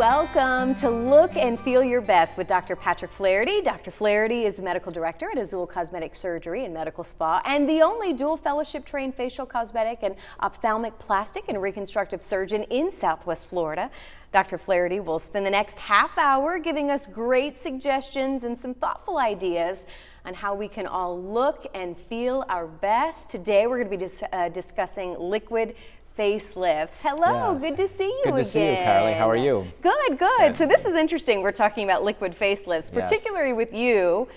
welcome to Look and Feel Your Best with Dr. Patrick Flaharty. Dr. Flaharty is the medical director at Azul Cosmetic Surgery and Medical Spa and the only dual fellowship trained facial cosmetic and ophthalmic plastic and reconstructive surgeon in Southwest Florida. Dr. Flaharty will spend the next half hour giving us great suggestions and some thoughtful ideas on how we can all look and feel our best. Today we're going to be discussing liquid facelifts. Hello, Yes. good to see you again. Good to see you, Carly. How are you? Good, good. So this is interesting. We're talking about liquid facelifts, particularly with you.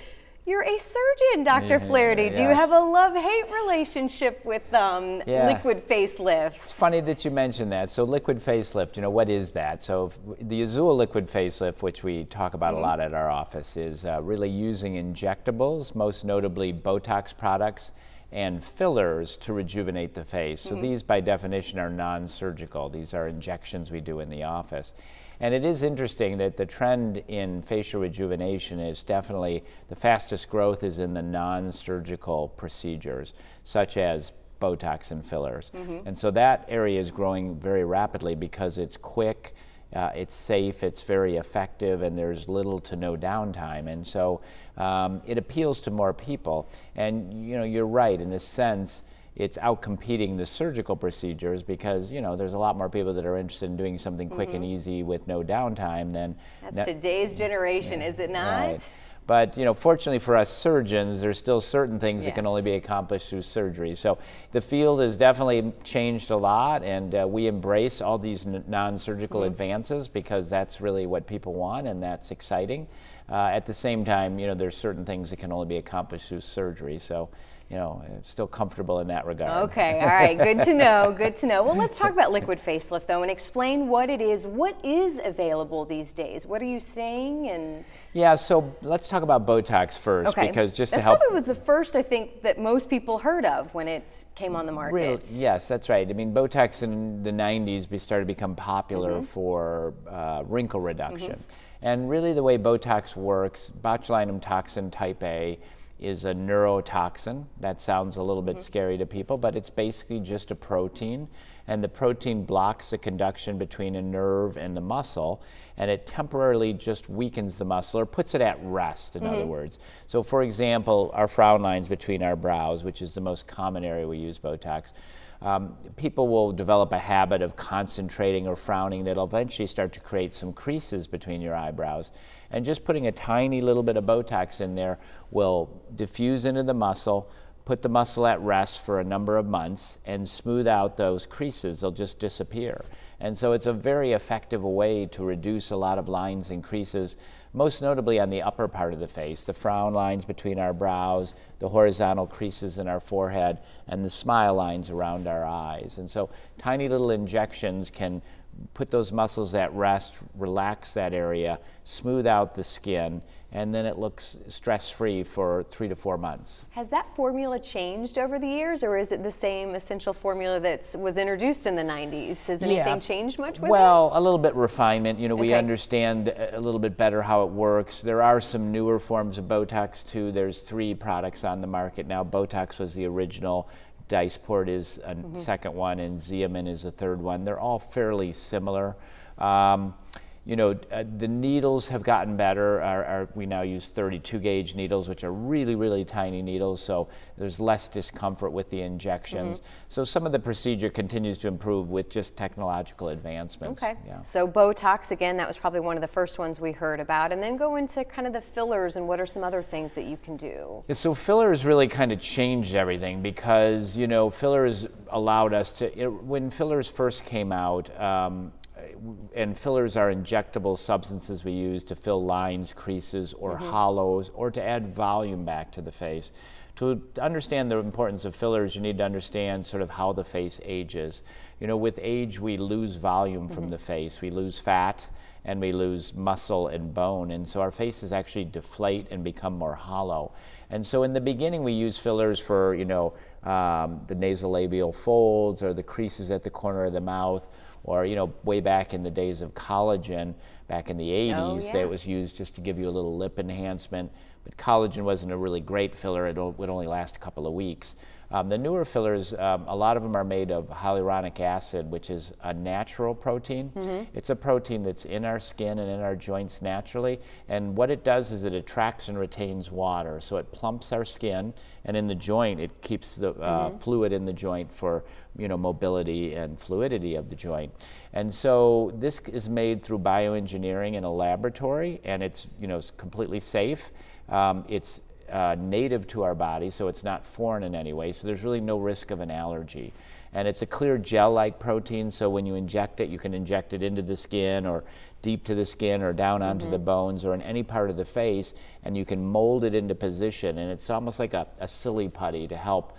You're a surgeon, Dr. Flaharty. Do you have a love-hate relationship with liquid facelifts? It's funny that you mentioned that. So liquid facelift, what is that? So the Azul liquid facelift, which we talk about a lot at our office, is really using injectables, most notably Botox products, and fillers to rejuvenate the face. So these by definition are non-surgical. These are injections we do in the office. And it is interesting that the trend in facial rejuvenation is definitely, the fastest growth is in the non-surgical procedures, such as Botox and fillers. And so that area is growing very rapidly because it's quick, it's safe, it's very effective, and there's little to no downtime. And so it appeals to more people. And you're right, in a sense, it's outcompeting the surgical procedures because there's a lot more people that are interested in doing something quick and easy with no downtime than that's today's generation, is it not? Right. But fortunately for us surgeons, there's still certain things that can only be accomplished through surgery. So the field has definitely changed a lot, and we embrace all these non-surgical advances because that's really what people want, and that's exciting. At the same time, there's certain things that can only be accomplished through surgery. So still comfortable in that regard. Okay, all right, good to know, good to know. Well, let's talk about liquid facelift though and explain what it is. What is available these days? What are you seeing? And yeah, so let's talk about Botox first, because just to help. That probably was the first, I think, that most people heard of when it came on the market. Really, yes, that's right. I mean, Botox in the 90s started to become popular for wrinkle reduction. And really the way Botox works, botulinum toxin type A, is a neurotoxin. That sounds a little bit scary to people, but it's basically just a protein, and the protein blocks the conduction between a nerve and the muscle, and it temporarily just weakens the muscle or puts it at rest, in other words. So for example, our frown lines between our brows, which is the most common area we use Botox, people will develop a habit of concentrating or frowning that'll eventually start to create some creases between your eyebrows. And just putting a tiny little bit of Botox in there will diffuse into the muscle, put the muscle at rest for a number of months, and smooth out those creases. They'll just disappear. And so it's a very effective way to reduce a lot of lines and creases, most notably on the upper part of the face, the frown lines between our brows, the horizontal creases in our forehead, and the smile lines around our eyes. And so tiny little injections can put those muscles at rest, relax that area, smooth out the skin, and then it looks stress-free for 3 to 4 months. Has that formula changed over the years, or is it the same essential formula that was introduced in the 90s? Has anything changed much with it? Well, a little bit refinement. We understand a little bit better how it works. There are some newer forms of Botox too. There's 3 products on the market now. Botox was the original. Dysport is a second one, and Xeomin is a third one. They're all fairly similar. The needles have gotten better. We now use 32 gauge needles, which are really, really tiny needles, so there's less discomfort with the injections. So some of the procedure continues to improve with just technological advancements. Okay, so Botox, again, that was probably one of the first ones we heard about, and then go into kind of the fillers and what are some other things that you can do? Yeah, so fillers really kind of changed everything because, fillers allowed us to, when fillers first came out, and fillers are injectable substances we use to fill lines, creases, or hollows, or to add volume back to the face. To understand the importance of fillers, you need to understand sort of how the face ages. With age, we lose volume from the face. We lose fat, and we lose muscle and bone, and so our faces actually deflate and become more hollow. And so in the beginning, we use fillers for, the nasolabial folds or the creases at the corner of the mouth, or way back in the days of collagen, back in the 80s, that was used just to give you a little lip enhancement. But collagen wasn't a really great filler. It would only last a couple of weeks. The newer fillers, a lot of them are made of hyaluronic acid, which is a natural protein. It's a protein that's in our skin and in our joints naturally, and what it does is it attracts and retains water, so it plumps our skin, and in the joint it keeps the fluid in the joint for mobility and fluidity of the joint. And so this is made through bioengineering in a laboratory, and it's it's completely safe. It's native to our body, so it's not foreign in any way, so there's really no risk of an allergy. And it's a clear gel-like protein, so when you inject it, you can inject it into the skin or deep to the skin or down onto the bones or in any part of the face, and you can mold it into position, and it's almost like a silly putty to help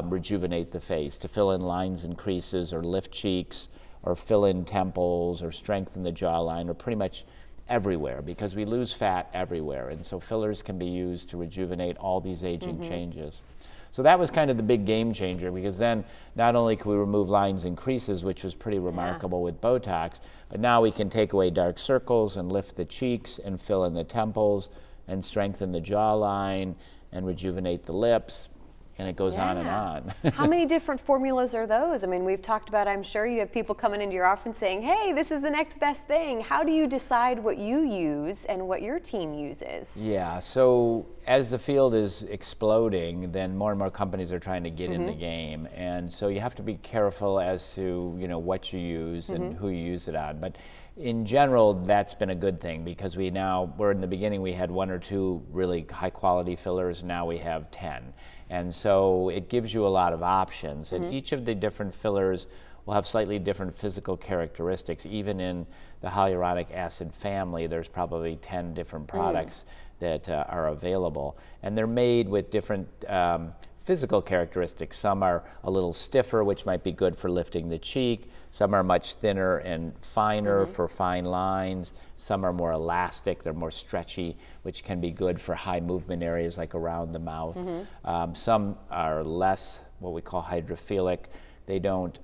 rejuvenate the face, to fill in lines and creases or lift cheeks or fill in temples or strengthen the jawline or pretty much everywhere, because we lose fat everywhere, and so fillers can be used to rejuvenate all these aging changes. So that was kind of the big game changer, because then not only can we remove lines and creases, which was pretty remarkable with Botox, but now we can take away dark circles and lift the cheeks and fill in the temples and strengthen the jawline and rejuvenate the lips. And it goes on and on. How many different formulas are those? I mean, we've talked about, I'm sure you have people coming into your office saying, hey, this is the next best thing. How do you decide what you use and what your team uses? Yeah, so as the field is exploding, then more and more companies are trying to get in the game. And so you have to be careful as to, what you use and who you use it on. But in general, that's been a good thing, because we're in the beginning, we had 1 or 2 really high quality fillers. Now we have 10. And so it gives you a lot of options. And each of the different fillers will have slightly different physical characteristics. Even in the hyaluronic acid family, there's probably 10 different products that are available. And they're made with different physical characteristics. Some are a little stiffer, which might be good for lifting the cheek. Some are much thinner and finer for fine lines. Some are more elastic, they're more stretchy, which can be good for high movement areas like around the mouth. Some are less what we call hydrophilic. They don't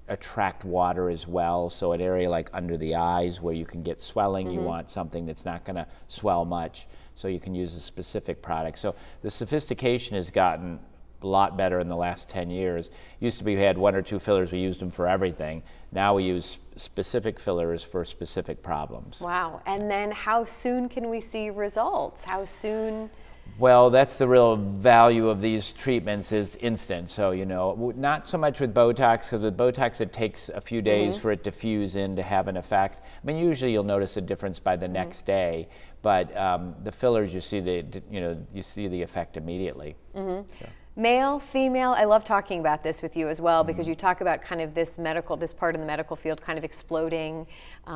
attract water as well, so an area like under the eyes where you can get swelling, you want something that's not going to swell much, so you can use a specific product. So the sophistication has gotten a lot better in the last 10 years. Used to be we had 1 or 2 fillers, we used them for everything. Now we use specific fillers for specific problems. Wow, and then how soon can we see results? How soon? Well, that's the real value of these treatments, is instant. So, not so much with Botox, because with Botox it takes a few days for it to fuse in to have an effect. I mean, usually you'll notice a difference by the next day, but the fillers, you see the effect immediately. So. Male, female, I love talking about this with you as well, because you talk about kind of this part of the medical field kind of exploding,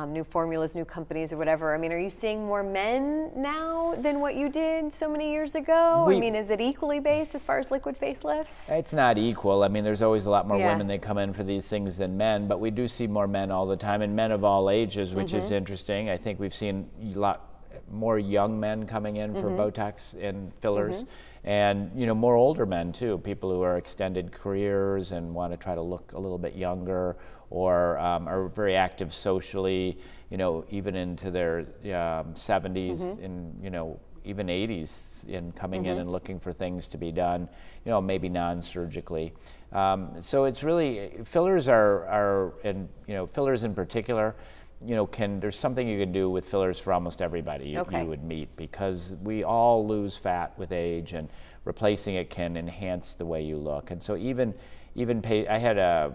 new formulas, new companies or whatever. I mean, are you seeing more men now than what you did so many years ago? I mean, is it equally based as far as liquid facelifts? It's not equal. I mean, there's always a lot more women that come in for these things than men, but we do see more men all the time, and men of all ages, which is interesting. I think we've seen a lot more young men coming in for Botox and fillers, and more older men too, people who are extended careers and want to try to look a little bit younger, or are very active socially, even into their 70s and even 80s, in coming in and looking for things to be done, maybe non-surgically. So it's really, fillers and fillers in particular, there's something you can do with fillers for almost everybody you would meet, because we all lose fat with age, and replacing it can enhance the way you look. And so even I had a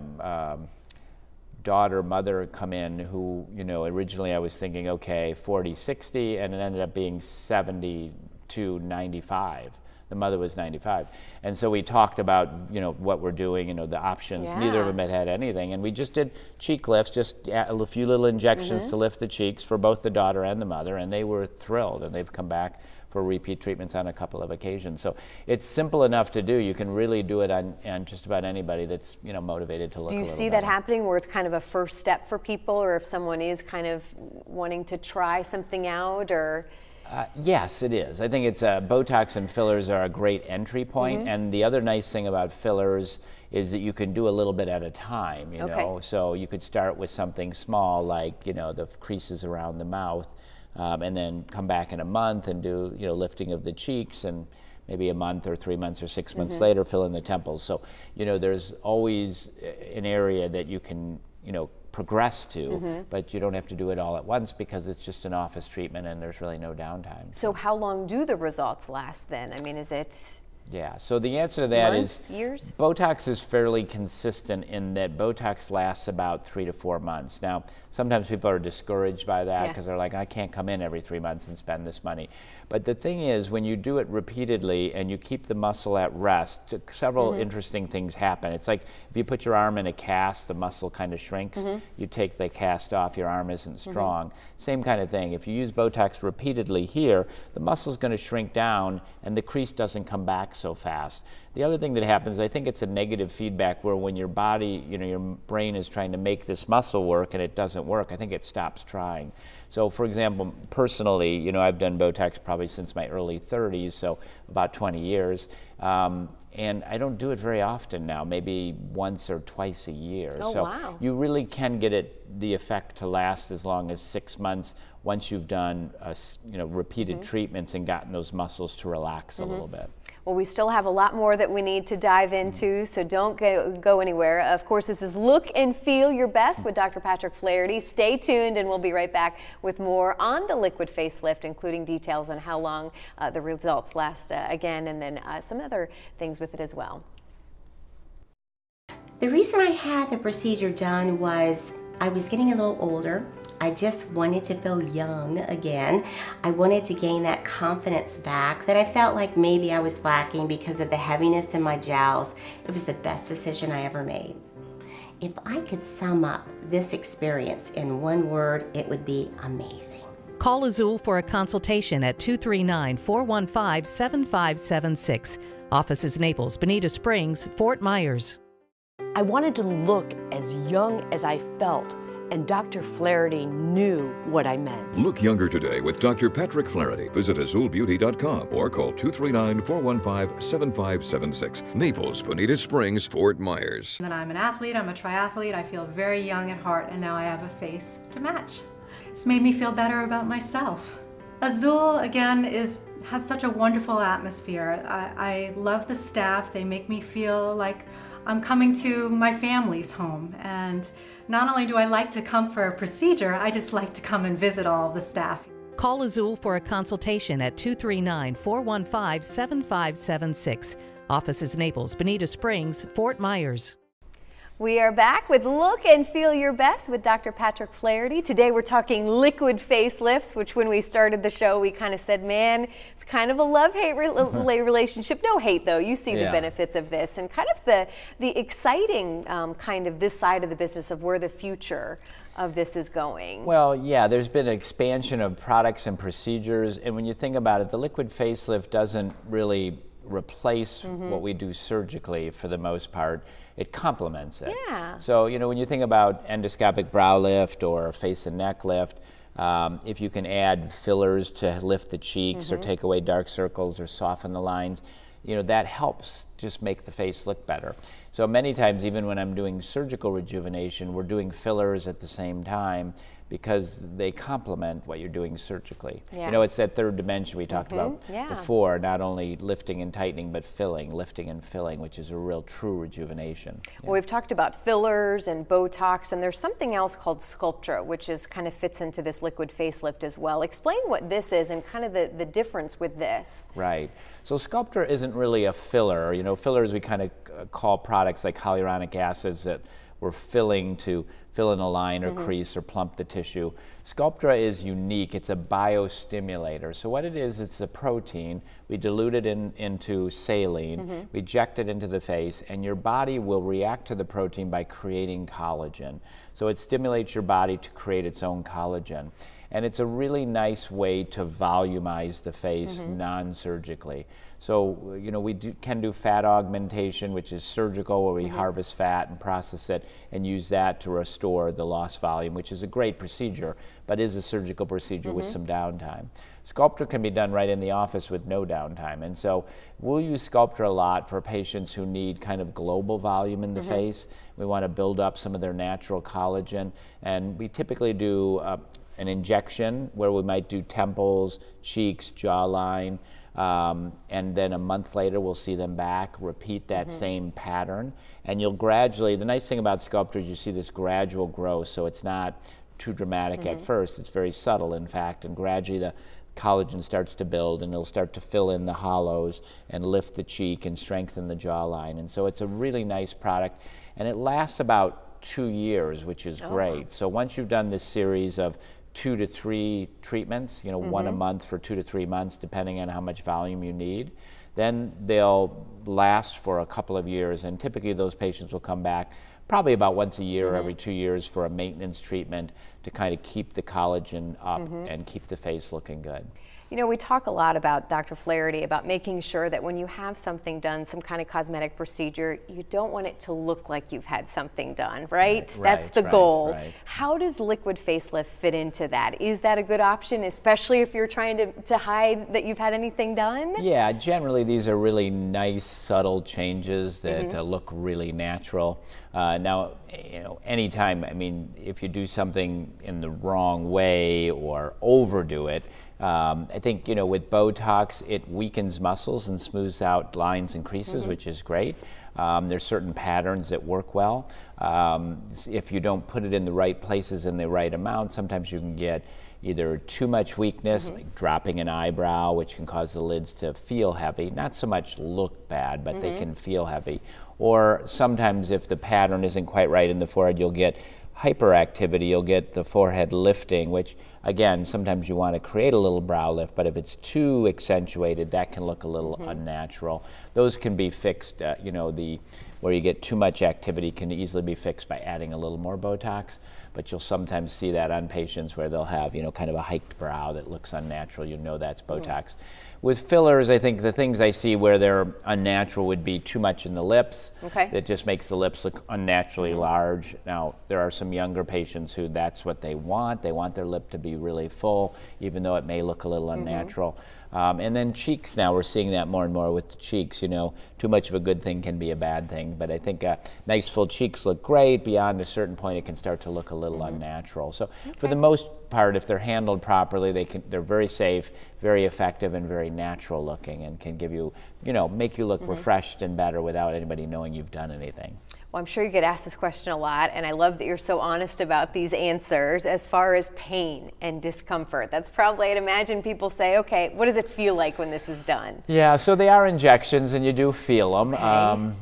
mother come in who, originally I was thinking, okay, 40, 60, and it ended up being 70 to 95. The mother was 95. And so we talked about, what we're doing, the options. Yeah. Neither of them had anything. And we just did cheek lifts, just a few little injections to lift the cheeks for both the daughter and the mother. And they were thrilled. And they've come back for repeat treatments on a couple of occasions. So it's simple enough to do. You can really do it on just about anybody that's, motivated to look a little better. Do you see that happening, where it's kind of a first step for people, or if someone is kind of wanting to try something out, or? Yes, it is. I think it's Botox and fillers are a great entry point, and the other nice thing about fillers is that you can do a little bit at a time, know. So you could start with something small, like the creases around the mouth, and then come back in a month and do lifting of the cheeks, and maybe a month or 3 months or 6 months later, fill in the temples. So, there's always an area that you can, progress to, but you don't have to do it all at once because it's just an office treatment and there's really no downtime. So how long do the results last then? I mean, is it Yeah, so the answer to that months, is years? Botox is fairly consistent in that Botox lasts about 3 to 4 months. Now, sometimes people are discouraged by that because they're like, I can't come in every 3 months and spend this money. But the thing is, when you do it repeatedly and you keep the muscle at rest, several interesting things happen. It's like if you put your arm in a cast, the muscle kind of shrinks. You take the cast off, your arm isn't strong. Same kind of thing. If you use Botox repeatedly here, the muscle's going to shrink down and the crease doesn't come back so fast. The other thing that happens, I think it's a negative feedback where when your body, your brain is trying to make this muscle work and it doesn't work, I think it stops trying. So for example, personally, I've done Botox probably since my early 30s, so about 20 years. And I don't do it very often now, maybe once or twice a year. Oh, so wow. you really can get the effect to last as long as 6 months once you've done repeated treatments and gotten those muscles to relax a little bit. Well, we still have a lot more that we need to dive into, so don't go anywhere. Of course, this is Look and Feel Your Best with Dr. Patrick Flaharty. Stay tuned, and we'll be right back with more on the liquid facelift, including details on how long the results last again, and then some other things with it as well. The reason I had the procedure done was I was getting a little older. I just wanted to feel young again. I wanted to gain that confidence back that I felt like maybe I was lacking because of the heaviness in my jowls. It was the best decision I ever made. If I could sum up this experience in one word, it would be amazing. Call Azul for a consultation at 239-415-7576. Offices Naples, Bonita Springs, Fort Myers. I wanted to look as young as I felt, and Dr. Flaharty knew what I meant. Look younger today with Dr. Patrick Flaharty. Visit azulbeauty.com or call 239-415-7576. Naples, Bonita Springs, Fort Myers. That I'm an athlete, I'm a triathlete, I feel very young at heart, and now I have a face to match. It's made me feel better about myself. Azul, again, has such a wonderful atmosphere. I love the staff. They make me feel like I'm coming to my family's home. And not only do I like to come for a procedure, I just like to come and visit all of the staff. Call Azul for a consultation at 239-415-7576. Offices Naples, Bonita Springs, Fort Myers. We are back with Look and Feel Your Best with Dr. Patrick Flaharty. Today we're talking liquid facelifts, which when we started the show, we kind of said, man, it's kind of a love-hate relationship. No hate, though. You see the benefits of this and kind of the exciting kind of this side of the business of where the future of this is going. Well, yeah, there's been an expansion of products and procedures. And when you think about it, the liquid facelift doesn't really replace what we do surgically for the most part. It complements it. Yeah. So, when you think about endoscopic brow lift or face and neck lift, if you can add fillers to lift the cheeks or take away dark circles or soften the lines, that helps just make the face look better. So many times, even when I'm doing surgical rejuvenation, we're doing fillers at the same time because they complement what you're doing surgically. Yeah. It's that third dimension we talked about before, not only lifting and tightening, but filling, lifting and filling, which is a real true rejuvenation. Well, we've talked about fillers and Botox, and there's something else called Sculptra, which is kind of fits into this liquid facelift as well. Explain what this is and kind of the difference with this. Right. So Sculptra isn't really a filler. Fillers we kind of call products like hyaluronic acids that we're filling to fill in a line or crease or plump the tissue. Sculptra is unique. It's a biostimulator. So what it is, it's a protein. We dilute it into saline. We inject it into the face, and your body will react to the protein by creating collagen. So it stimulates your body to create its own collagen. And it's a really nice way to volumize the face non-surgically. So, we can do fat augmentation, which is surgical, where we harvest fat and process it and use that to restore the lost volume, which is a great procedure, but is a surgical procedure with some downtime. Sculptra can be done right in the office with no downtime. And so we'll use Sculptra a lot for patients who need kind of global volume in the face. We want to build up some of their natural collagen. And we typically do an injection where we might do temples, cheeks, jawline. and then a month later we'll see them back, repeat that same pattern, and you'll gradually, the nice thing about Sculptra is you see this gradual growth, so it's not too dramatic at first, it's very subtle in fact, and gradually the collagen starts to build and it'll start to fill in the hollows and lift the cheek and strengthen the jawline, and so it's a really nice product, and it lasts about 2 years, which is great. So once you've done this series of 2 to 3 treatments, you know, 1 a month for 2 to 3 months, depending on how much volume you need, then they'll last for a couple of years, and typically those patients will come back probably about once a year or every 2 years for a maintenance treatment to kind of keep the collagen up and keep the face looking good. You know, we talk a lot about Dr. Flaharty about making sure that when you have something done, some kind of cosmetic procedure, you don't want it to look like you've had something done, right? That's the goal. Right. How does liquid facelift fit into that? Is that a good option, especially if you're trying to hide that you've had anything done? Yeah, generally these are really nice, subtle changes that look really natural. Now, you know, anytime, I mean, if you do something in the wrong way or overdo it, I think, you know, with Botox, it weakens muscles and smooths out lines and creases, which is great. There's certain patterns that work well. If you don't put it in the right places in the right amount, sometimes you can get either too much weakness, like dropping an eyebrow, which can cause the lids to feel heavy, not so much look bad, but they can feel heavy. Or sometimes if the pattern isn't quite right in the forehead, you'll get hyperactivity, you'll get the forehead lifting, which again, sometimes you want to create a little brow lift, but if it's too accentuated, that can look a little unnatural. Those can be fixed, you know, where you get too much activity can easily be fixed by adding a little more Botox, but you'll sometimes see that on patients where they'll have, you know, kind of a hiked brow that looks unnatural. You know that's Botox. With fillers, I think the things I see where they're unnatural would be too much in the lips. That just makes the lips look unnaturally large. Now, there are some younger patients who that's what they want. They want their lip to be really full, even though it may look a little unnatural. And then cheeks now, we're seeing that more and more with the cheeks. You know, too much of a good thing can be a bad thing, but I think nice full cheeks look great. Beyond a certain point, it can start to look a little unnatural. So for the most part, if they're handled properly, they're very safe, very effective, and very natural looking, and can give you, you know, make you look refreshed and better without anybody knowing you've done anything. Well, I'm sure you get asked this question a lot, and I love that you're so honest about these answers as far as pain and discomfort. That's probably, I'd imagine people say, okay, what does it feel like when this is done? Yeah, so they are injections, and you do feel them.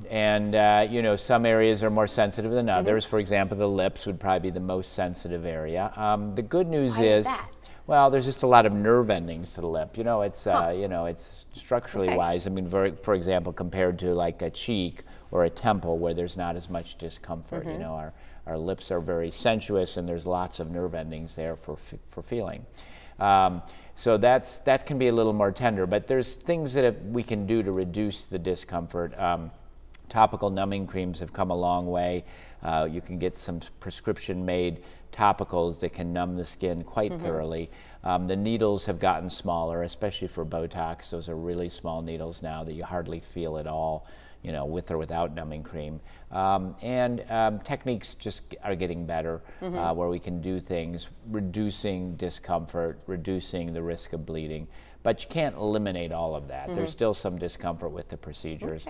You know, some areas are more sensitive than others. For example, the lips would probably be the most sensitive area. The good news is that? Well, there's just a lot of nerve endings to the lip. You know, it's you know, it's structurally wise. I mean, for example, compared to like a cheek or a temple where there's not as much discomfort. You know, our lips are very sensuous, and there's lots of nerve endings there for feeling. So that can be a little more tender, but there's things that we can do to reduce the discomfort. Topical numbing creams have come a long way. You can get some prescription-made topicals that can numb the skin quite thoroughly. The needles have gotten smaller, especially for Botox. Those are really small needles now that you hardly feel at all, you know, with or without numbing cream. Techniques just are getting better where we can do things, reducing discomfort, reducing the risk of bleeding. But you can't eliminate all of that. There's still some discomfort with the procedures.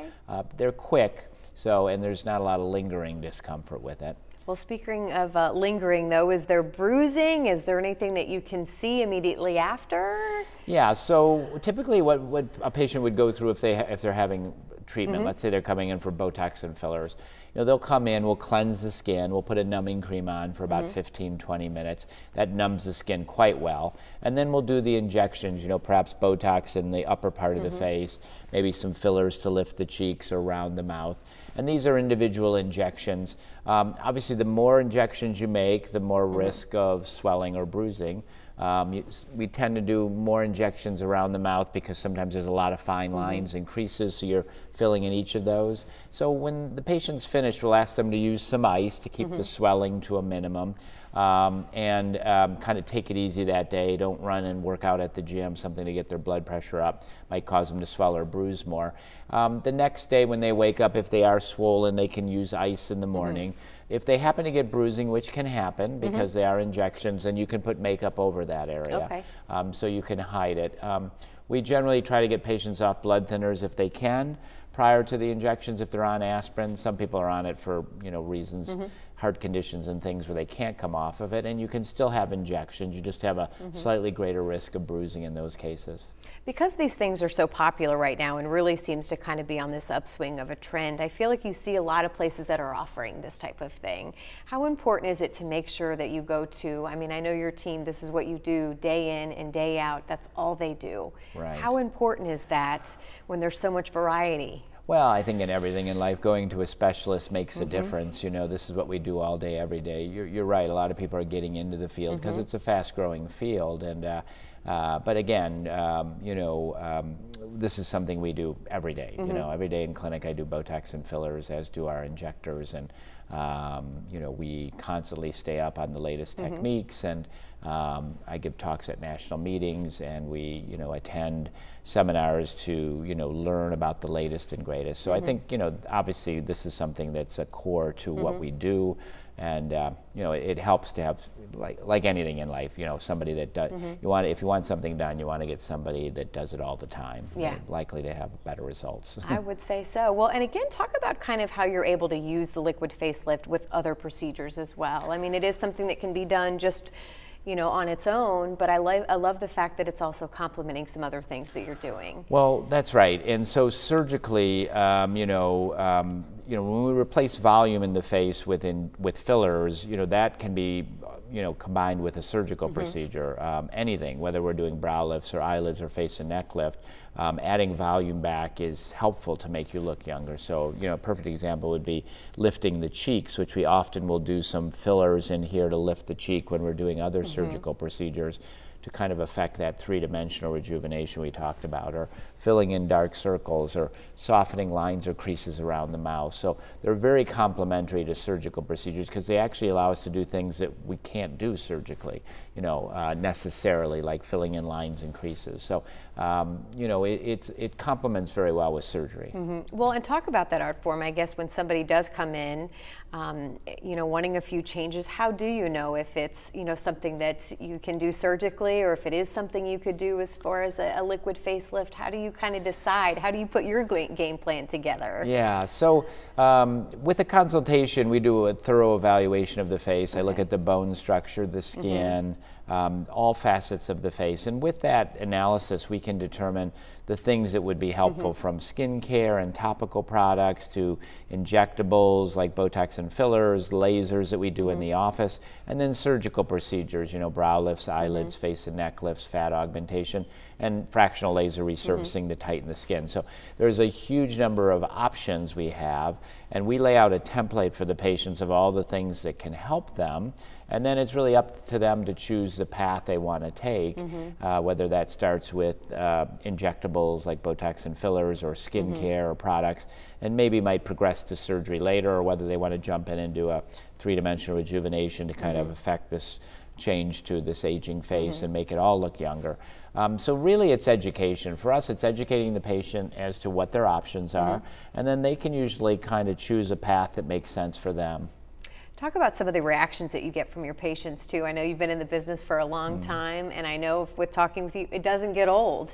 They're quick, and there's not a lot of lingering discomfort with it. Well, speaking of lingering, though, is there bruising? Is there anything that you can see immediately after? Yeah, so typically what a patient would go through if they're having treatment, let's say they're coming in for Botox and fillers, you know, they'll come in, we'll cleanse the skin, we'll put a numbing cream on for about 15-20 minutes. That numbs the skin quite well. And then we'll do the injections, you know, perhaps Botox in the upper part of the face, maybe some fillers to lift the cheeks or around the mouth. And these are individual injections. Obviously, the more injections you make, the more risk of swelling or bruising. We tend to do more injections around the mouth because sometimes there's a lot of fine lines and creases, so you're filling in each of those. So when the patient's finished, we'll ask them to use some ice to keep the swelling to a minimum, and kind of take it easy that day. Don't run and work out at the gym, something to get their blood pressure up. Might cause them to swell or bruise more. The next day when they wake up, if they are swollen, they can use ice in the morning. If they happen to get bruising, which can happen because they are injections, and you can put makeup over that area, Okay. so you can hide it. We generally try to get patients off blood thinners if they can prior to the injections if they're on aspirin. Some people are on it for reasons, heart conditions and things where they can't come off of it, and you can still have injections. You just have a slightly greater risk of bruising in those cases. Because these things are so popular right now and really seems to kind of be on this upswing of a trend, I feel like you see a lot of places that are offering this type of thing. How important is it to make sure that you go to, I mean, I know your team, this is what you do day in and day out, that's all they do. Right. How important is that when there's so much variety? Well, I think in everything in life, going to a specialist makes a difference. This is what we do all day, every day. You're right. A lot of people are getting into the field because it's a fast-growing field, and but again, this is something we do every day. Every day in clinic, I do Botox and fillers, as do our injectors, and we constantly stay up on the latest techniques, and I give talks at national meetings, and we attend seminars to learn about the latest and greatest. So I think obviously this is something that's a core to what we do, and it helps to have like anything in life, somebody that does. If you want something done, you want to get somebody that does it all the time. Yeah. They're likely to have better results. I would say so. Well, and again, talk about kind of how you're able to use the liquid facelift with other procedures as well. I mean, it is something that can be done just on its own, but I love the fact that it's also complementing some other things that you're doing. Well, that's right. And so surgically, when we replace volume in the face with fillers, that can be combined with a surgical procedure. Anything, whether we're doing brow lifts or eyelids or face and neck lift, adding volume back is helpful to make you look younger. So, a perfect example would be lifting the cheeks, which we often will do some fillers in here to lift the cheek when we're doing other surgical procedures to kind of affect that three-dimensional rejuvenation we talked about, or filling in dark circles, or softening lines or creases around the mouth. So they're very complementary to surgical procedures because they actually allow us to do things that we can't do surgically, necessarily, like filling in lines and creases. So, it complements very well with surgery. Well, and talk about that art form. I guess when somebody does come in, wanting a few changes, how do you know if it's, something that you can do surgically, or if it is something you could do as far as a liquid facelift? How do you kind of decide? How do you put your game plan together? Yeah, so with a consultation, we do a thorough evaluation of the face. I look at the bone structure, the skin, all facets of the face. And with that analysis, we can determine the things that would be helpful, from skincare and topical products to injectables like Botox and fillers, lasers that we do in the office, and then surgical procedures, brow lifts, eyelids, face and neck lifts, fat augmentation, and fractional laser resurfacing to tighten the skin. So there's a huge number of options we have, and we lay out a template for the patients of all the things that can help them, and then it's really up to them to choose the path they want to take, whether that starts with injectables like Botox and fillers, or skincare or products, and maybe might progress to surgery later, or whether they want to jump in and do a three-dimensional rejuvenation to kind of affect this change to this aging face and make it all look younger. So really it's education. For us, it's educating the patient as to what their options are, and then they can usually kind of choose a path that makes sense for them. Talk about some of the reactions that you get from your patients too. I know you've been in the business for a long time, and I know with talking with you, it doesn't get old.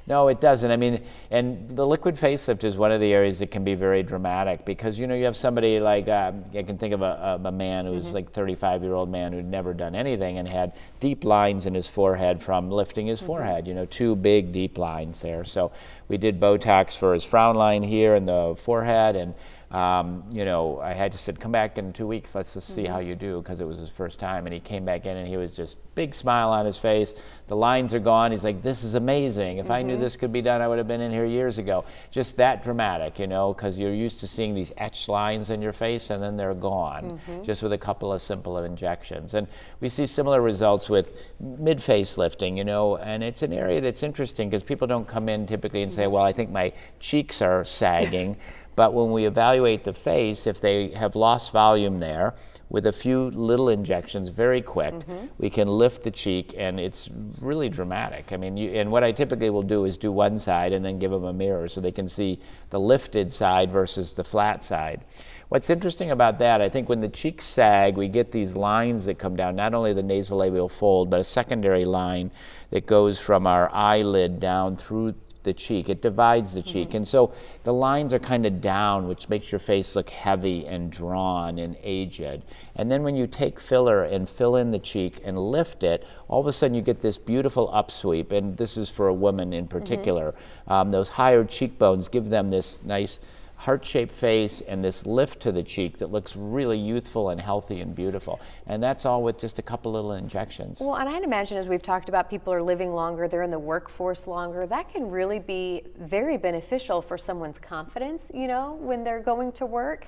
No, it doesn't. I mean, and the liquid facelift is one of the areas that can be very dramatic because, you have somebody like, I can think of a man who's like 35-year-old man who'd never done anything and had deep lines in his forehead from lifting his forehead, two big deep lines there. So we did Botox for his frown line here and the forehead, and I had to come back in 2 weeks, let's just see how you do, because it was his first time. And he came back in and he was just big smile on his face. The lines are gone. He's like, this is amazing. If I knew this could be done, I would have been in here years ago. Just that dramatic, because you're used to seeing these etched lines in your face and then they're gone, just with a couple of simple injections. And we see similar results with mid-facelifting, and it's an area that's interesting because people don't come in typically and say, well, I think my cheeks are sagging. But when we evaluate the face, if they have lost volume there, with a few little injections, very quick, we can lift the cheek, and it's really dramatic. I mean, and what I typically will do is do one side and then give them a mirror so they can see the lifted side versus the flat side. What's interesting about that, I think when the cheeks sag, we get these lines that come down, not only the nasolabial fold, but a secondary line that goes from our eyelid down through the cheek. It divides the cheek. And so the lines are kind of down, which makes your face look heavy and drawn and aged. And then when you take filler and fill in the cheek and lift it, all of a sudden you get this beautiful upsweep. And this is for a woman in particular. Those higher cheekbones give them this nice heart-shaped face and this lift to the cheek that looks really youthful and healthy and beautiful. And that's all with just a couple little injections. Well, and I'd imagine, as we've talked about, people are living longer, they're in the workforce longer. That can really be very beneficial for someone's confidence, you know, when they're going to work.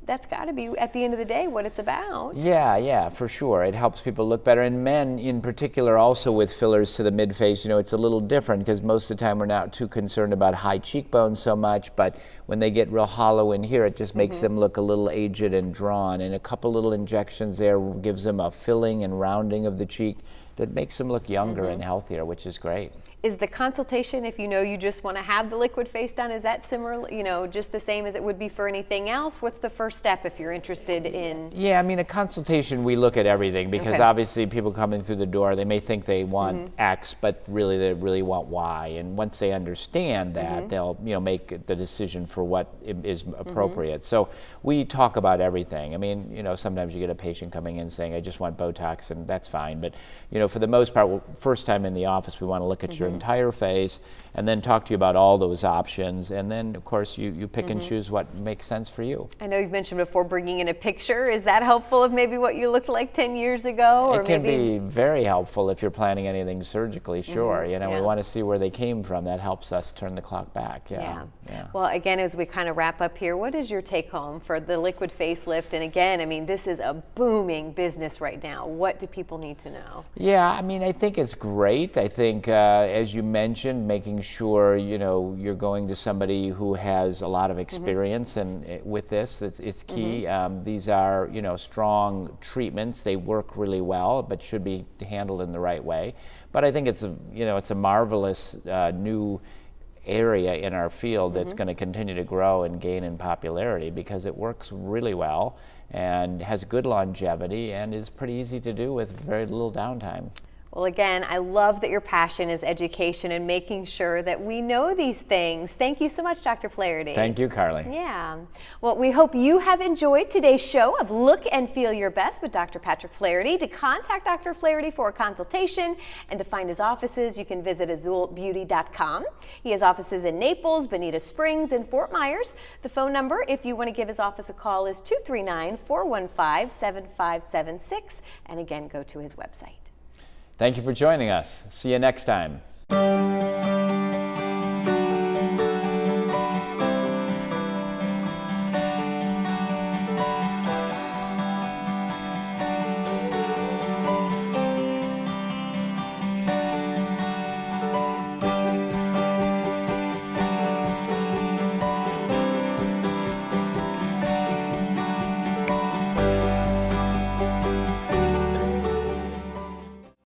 That's got to be, at the end of the day, what it's about. Yeah, for sure. It helps people look better. And men in particular also with fillers to the mid-face, you know, it's a little different because most of the time we're not too concerned about high cheekbones so much, but when they get real hollow in here, it just makes them look a little aged and drawn. And a couple little injections there gives them a filling and rounding of the cheek that makes them look younger and healthier, which is great. Is the consultation, if you know you just want to have the liquid face done, is that similar, you know, just the same as it would be for anything else? What's the first step if you're interested in? Yeah, I mean, a consultation, we look at everything because obviously people coming through the door, they may think they want X, but really they really want Y. And once they understand that, they'll, you know, make the decision for what is appropriate. So we talk about everything. I mean, you know, sometimes you get a patient coming in saying, I just want Botox, and that's fine. But, you know, for the most part, first time in the office, we want to look at your entire face and then talk to you about all those options. And then, of course, you pick and choose what makes sense for you. I know you've mentioned before bringing in a picture. Is that helpful of maybe what you looked like 10 years ago? Or it can be very helpful if you're planning anything surgically, sure. You know, we want to see where they came from. That helps us turn the clock back. Yeah. Well, again, as we kind of wrap up here, what is your take home for the liquid facelift? And again, I mean, this is a booming business right now. What do people need to know? Yeah, I mean, I think it's great. I think, as you mentioned, making sure, you know, you're going to somebody who has a lot of experience and with this, it's key. These are, you know, strong treatments. They work really well, but should be handled in the right way. But I think it's a, you know, it's a marvelous new area in our field that's going to continue to grow and gain in popularity because it works really well and has good longevity and is pretty easy to do with very little downtime. Well, again, I love that your passion is education and making sure that we know these things. Thank you so much, Dr. Flaharty. Thank you, Carly. Yeah. Well, we hope you have enjoyed today's show of Look and Feel Your Best with Dr. Patrick Flaharty. To contact Dr. Flaharty for a consultation and to find his offices, you can visit azulbeauty.com. He has offices in Naples, Bonita Springs, and Fort Myers. The phone number, if you want to give his office a call, is 239-415-7576. And again, go to his website. Thank you for joining us. See you next time.